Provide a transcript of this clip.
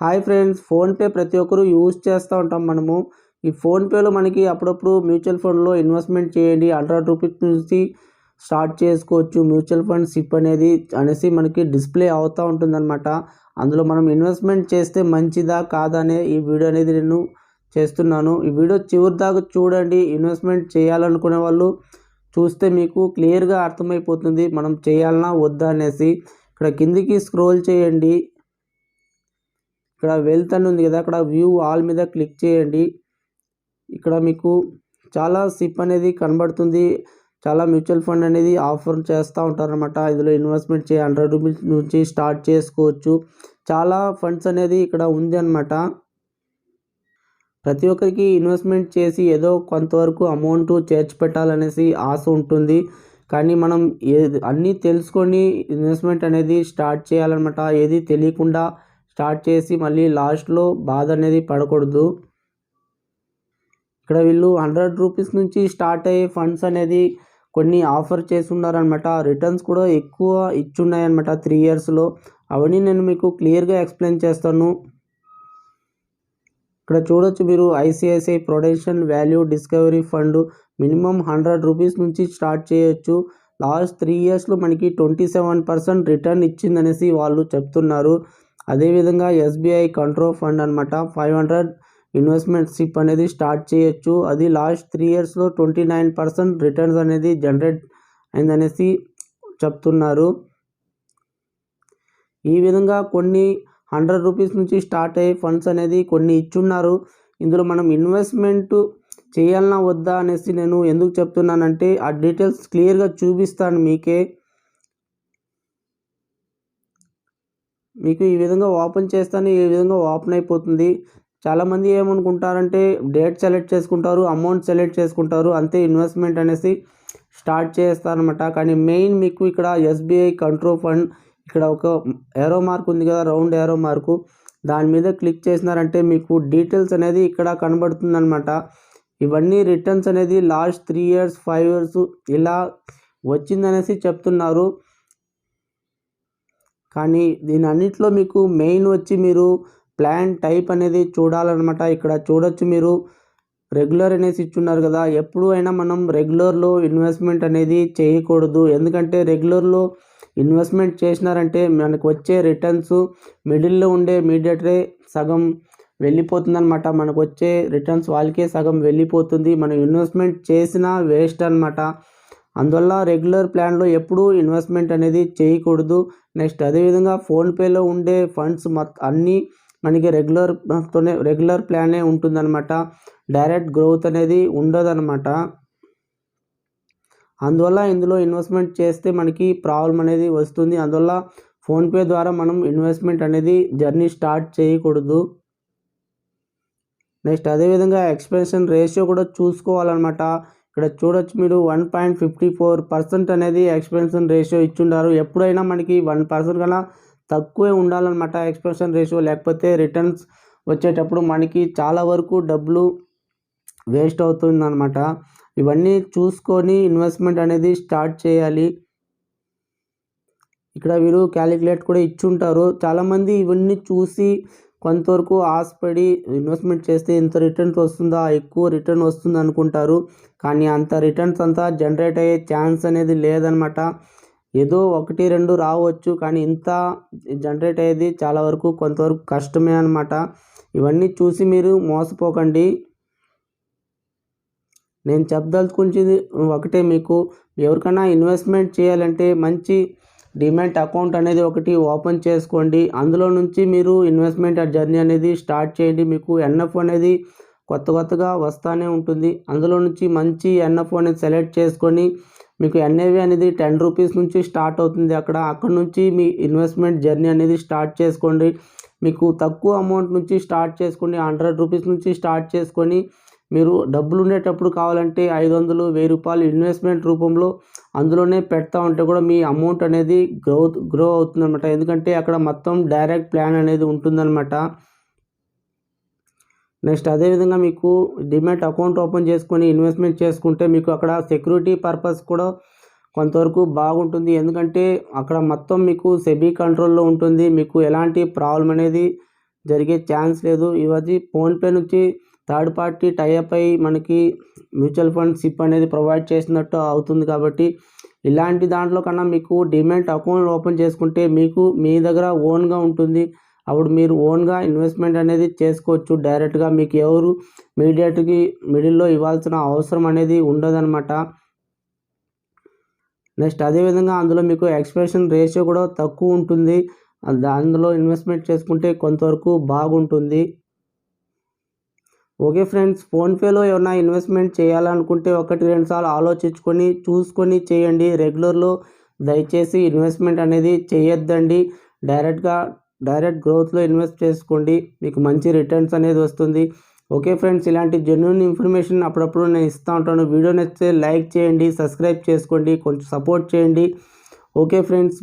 Hi friends, PhonePe ప్రతి ఒక్కరు use చేస్తూ ఉంటాం మనము. ఈ ఫోన్పేలో మనకి అప్పుడప్పుడు మ్యూచువల్ ఫండ్లో ఇన్వెస్ట్మెంట్ చేయండి, రూ. 100 నుంచి స్టార్ట్ చేసుకోవచ్చు మ్యూచువల్ ఫండ్ సిప్ అనేసి మనకి డిస్ప్లే అవుతూ ఉంటుందన్నమాట. అందులో మనం ఇన్వెస్ట్మెంట్ చేస్తే మంచిదా కాదా అనే ఈ వీడియో అనేది నేను చేస్తున్నాను. ఈ వీడియో చివరి దాకా చూడండి. ఇన్వెస్ట్మెంట్ చేయాలనుకునే వాళ్ళు చూస్తే మీకు క్లియర్గా అర్థమైపోతుంది మనం చేయాలన్నా వద్దా అనేసి. ఇక్కడ కిందికి స్క్రోల్ చేయండి. ఇక్కడ వెల్త్ అని ఉంది కదా, అక్కడ వ్యూ ఆల్ మీద క్లిక్ చేయండి. ఇక్కడ మీకు చాలా సిప్ అనేది కనబడుతుంది. చాలా మ్యూచువల్ ఫండ్ అనేది ఆఫర్ చేస్తూ ఉంటారనమాట. ఇందులో ఇన్వెస్ట్మెంట్ రూ. 100 నుంచి స్టార్ట్ చేసుకోవచ్చు. చాలా ఫండ్స్ అనేది ఇక్కడ ఉంది అనమాట. ప్రతి ఒక్కరికి ఇన్వెస్ట్మెంట్ చేసి ఏదో కొంతవరకు అమౌంట్ చేర్చి పెట్టాలనేసి ఆశ ఉంటుంది. కానీ మనం అన్నీ తెలుసుకొని ఇన్వెస్ట్మెంట్ అనేది స్టార్ట్ చేయాలన్నమాట. ఏది తెలియకుండా స్టార్ట్ చేసి మళ్ళీ లాస్ట్లో బాధ అనేది పడకూడదు. ఇక్కడ వీళ్ళు రూ. 100 నుంచి స్టార్ట్ అయ్యే ఫండ్స్ అనేది కొన్ని ఆఫర్ చేసి ఉన్నారనమాట. రిటర్న్స్ కూడా ఎక్కువ ఇచ్చున్నాయన్నమాట 3 ఇయర్స్లో. అవన్నీ నేను మీకు క్లియర్గా ఎక్స్ప్లెయిన్ చేస్తాను. ఇక్కడ చూడొచ్చు మీరు, ICICI Prudential value discovery fund minimum రూ. 100 నుంచి స్టార్ట్ చేయొచ్చు. లాస్ట్ 3 ఇయర్స్లో మనకి 27% రిటర్న్ ఇచ్చిందనేసి వాళ్ళు చెప్తున్నారు. అదేవిధంగా ఎస్బీఐ కంట్రోల్ ఫండ్ అనమాట, 500 ఇన్వెస్ట్మెంట్ సిప్ అనేది స్టార్ట్ చేయొచ్చు. అది లాస్ట్ 3 ఇయర్స్లో 29% రిటర్న్స్ అనేది జనరేట్ అయిందనేసి చెప్తున్నారు. ఈ విధంగా కొన్ని రూ. 100 నుంచి స్టార్ట్ అయ్యే ఫండ్స్ అనేది కొన్ని ఇచ్చున్నారు. ఇందులో మనం ఇన్వెస్ట్మెంట్ చేయాలన్నా వద్దా అనేసి నేను ఎందుకు చెప్తున్నానంటే, ఆ డీటెయిల్స్ క్లియర్గా చూపిస్తాను మీకే. మీకు ఈ విధంగా ఓపెన్ చేస్తాను, ఈ విధంగా ఓపెన్ అయిపోతుంది. చాలామంది ఏమనుకుంటారంటే డేట్ సెలెక్ట్ చేసుకుంటారు, అమౌంట్ సెలెక్ట్ చేసుకుంటారు, అంతే ఇన్వెస్ట్మెంట్ అనేసి స్టార్ట్ చేస్తారనమాట. కానీ మెయిన్ మీకు ఇక్కడ ఎస్బీఐ కంట్రోల్ ఫండ్, ఇక్కడ ఒక ఏరో మార్క్ ఉంది కదా, రౌండ్ ఏరో మార్కు, దాని మీద క్లిక్ చేసినారంటే మీకు డీటెయిల్స్ అనేది ఇక్కడ కనబడుతుందన్నమాట. ఇవన్నీ రిటర్న్స్ అనేది లాస్ట్ 3 ఇయర్స్ 5 ఇయర్స్ ఇలా వచ్చిందనేసి చెప్తున్నారు. కానీ దీని అన్నిట్లో మీకు మెయిన్ వచ్చి మీరు ప్లాన్ టైప్ అనేది చూడాలన్నమాట. ఇక్కడ చూడొచ్చు మీరు, రెగ్యులర్ అనేసి ఇచ్చున్నారు కదా. ఎప్పుడు అయినా మనం రెగ్యులర్లో ఇన్వెస్ట్మెంట్ అనేది చేయకూడదు. ఎందుకంటే రెగ్యులర్లో ఇన్వెస్ట్మెంట్ చేసినారంటే మనకు వచ్చే రిటర్న్స్ మిడిల్లో ఉండే మీడియేటరే సగం వెళ్ళిపోతుందన్నమాట. మనకు వచ్చే రిటర్న్స్ వాళ్ళకే సగం వెళ్ళిపోతుంది. మనం ఇన్వెస్ట్మెంట్ చేసినా వేస్ట్ అనమాట. అందువల్ల రెగ్యులర్ ప్లాన్లో ఎప్పుడూ ఇన్వెస్ట్మెంట్ అనేది చేయకూడదు. నెక్స్ట్ అదేవిధంగా ఫోన్పేలో ఉండే ఫండ్స్ అన్నీ మనకి రెగ్యులర్ ప్లానే ఉంటుందన్నమాట. డైరెక్ట్ గ్రోత్ అనేది ఉండదన్నమాట. అందువల్ల ఇందులో ఇన్వెస్ట్మెంట్ చేస్తే మనకి ప్రాబ్లం అనేది వస్తుంది. అందువల్ల ఫోన్పే ద్వారా మనం ఇన్వెస్ట్మెంట్ అనేది జర్నీ స్టార్ట్ చేయకూడదు. నెక్స్ట్ అదేవిధంగా ఎక్స్పెన్షన్ రేషియో కూడా చూసుకోవాలన్నమాట. ఇక్కడ చూడొచ్చు మీరు, 1.54% అనేది ఎక్స్పెన్షన్ రేషియో ఇచ్చుండారు. ఎప్పుడైనా మనకి 1% కన్నా తక్కువే ఉండాలన్నమాట ఎక్స్పెన్షన్ రేషియో. లేకపోతే రిటర్న్స్ వచ్చేటప్పుడు మనకి చాలా వరకు డబ్బులు వేస్ట్ అవుతుందన్నమాట. ఇవన్నీ చూసుకొని ఇన్వెస్ట్మెంట్ అనేది స్టార్ట్ చేయాలి. ఇక్కడ వీరు క్యాలిక్యులేట్ కూడా ఇచ్చుంటారు. చాలామంది ఇవన్నీ చూసి కొంతవరకు ఆశపడి ఇన్వెస్ట్మెంట్ చేస్తే ఇంత రిటర్న్స్ వస్తుందా, ఎక్కువ రిటర్న్ వస్తుంది అనుకుంటారు. కానీ అంత రిటర్న్స్ అంతా జనరేట్ అయ్యే ఛాన్స్ అనేది లేదనమాట. ఏదో 1-2 రావచ్చు, కానీ ఇంత జనరేట్ అయ్యేది చాలా వరకు కొంతవరకు కష్టమే అనమాట. ఇవన్నీ చూసి మీరు మోసపోకండి. నేను చెప్పదలుచుకుంది ఒకటే, మీకు ఎవరికైనా ఇన్వెస్ట్మెంట్ చేయాలంటే మంచి డిమాట్ అకౌంట్ అనేది ఒకటి ఓపెన్ చేసుకోండి. అందులో నుంచి మీరు ఇన్వెస్ట్మెంట్ జర్నీ అనేది స్టార్ట్ చేయండి. మీకు ఎన్ఎఫ్ అనేది కొత్తగా వస్తూనే ఉంటుంది. అందులో నుంచి మంచి ఎన్ఎఫ్ అనేది సెలెక్ట్ చేసుకొని, మీకు ఎన్ఏవి అనేది రూ. 10 నుంచి స్టార్ట్ అవుతుంది. అక్కడ నుంచి మీ ఇన్వెస్ట్మెంట్ జర్నీ అనేది స్టార్ట్ చేసుకోండి. మీకు తక్కువ అమౌంట్ నుంచి స్టార్ట్ చేసుకోండి. రూ. 100 నుంచి స్టార్ట్ చేసుకొని, మీరు డబ్బులు ఉండేటప్పుడు కావాలంటే 500, ₹1000 ఇన్వెస్ట్మెంట్ రూపంలో అందులోనే పెడతా ఉంటే కూడా మీ అమౌంట్ అనేది గ్రో అవుతుందన్నమాట. ఎందుకంటే అక్కడ మొత్తం డైరెక్ట్ ప్లాన్ అనేది ఉంటుందన్నమాట. నెక్స్ట్ అదేవిధంగా మీకు డిమాట్ అకౌంట్ ఓపెన్ చేసుకొని ఇన్వెస్ట్మెంట్ చేసుకుంటే మీకు అక్కడ సెక్యూరిటీ పర్పస్ కూడా కొంతవరకు బాగుంటుంది. ఎందుకంటే అక్కడ మొత్తం మీకు సెబీ కంట్రోల్లో ఉంటుంది. మీకు ఎలాంటి ప్రాబ్లం అనేది జరిగే ఛాన్స్ లేదు. ఇవది ఫోన్‌పే నుంచి థర్డ్ పార్టీ టైఅప్ అయ్యి మనకి మ్యూచువల్ ఫండ్ సిప్ అనేది ప్రొవైడ్ చేసినట్టు అవుతుంది కాబట్టి ఇలాంటి దాంట్లో కన్నా మీకు డీమ్యాట్ అకౌంట్ ఓపెన్ చేసుకుంటే మీకు మీ దగ్గర ఓన్గా ఉంటుంది. అప్పుడు మీరు ఓన్గా ఇన్వెస్ట్మెంట్ అనేది చేసుకోవచ్చు. డైరెక్ట్గా మీకు ఎవరు మిడిల్లో ఇవ్వాల్సిన అవసరం అనేది ఉండదన్నమాట. నెక్స్ట్ అదేవిధంగా అందులో మీకు ఎక్స్‌పెన్షన్ రేషియో కూడా తక్కువ ఉంటుంది. అందులో ఇన్వెస్ట్మెంట్ చేసుకుంటే కొంతవరకు బాగుంటుంది. ఓకే ఫ్రెండ్స్, ఫోన్‌పేలో ఏమన్నా ఇన్వెస్ట్మెంట్ చేయాలనుకుంటే 1, 2 సార్లు ఆలోచించుకొని చూసుకొని చేయండి. రెగ్యులర్‌లో దయచేసి ఇన్వెస్ట్మెంట్ అనేది చేయొద్దండి. డైరెక్ట్ గ్రోత్‌లో ఇన్వెస్ట్ చేసుకోండి. మీకు మంచి రిటర్న్స్ అనేది వస్తుంది. ఓకే ఫ్రెండ్స్, ఇలాంటి జెన్యూన్ ఇన్ఫర్మేషన్ అప్పుడప్పుడు నేను ఇస్తూ ఉంటాను. వీడియో నచ్చితే లైక్ చేయండి, సబ్స్క్రైబ్ చేసుకోండి, కొంచెం సపోర్ట్ చేయండి. Okay friends.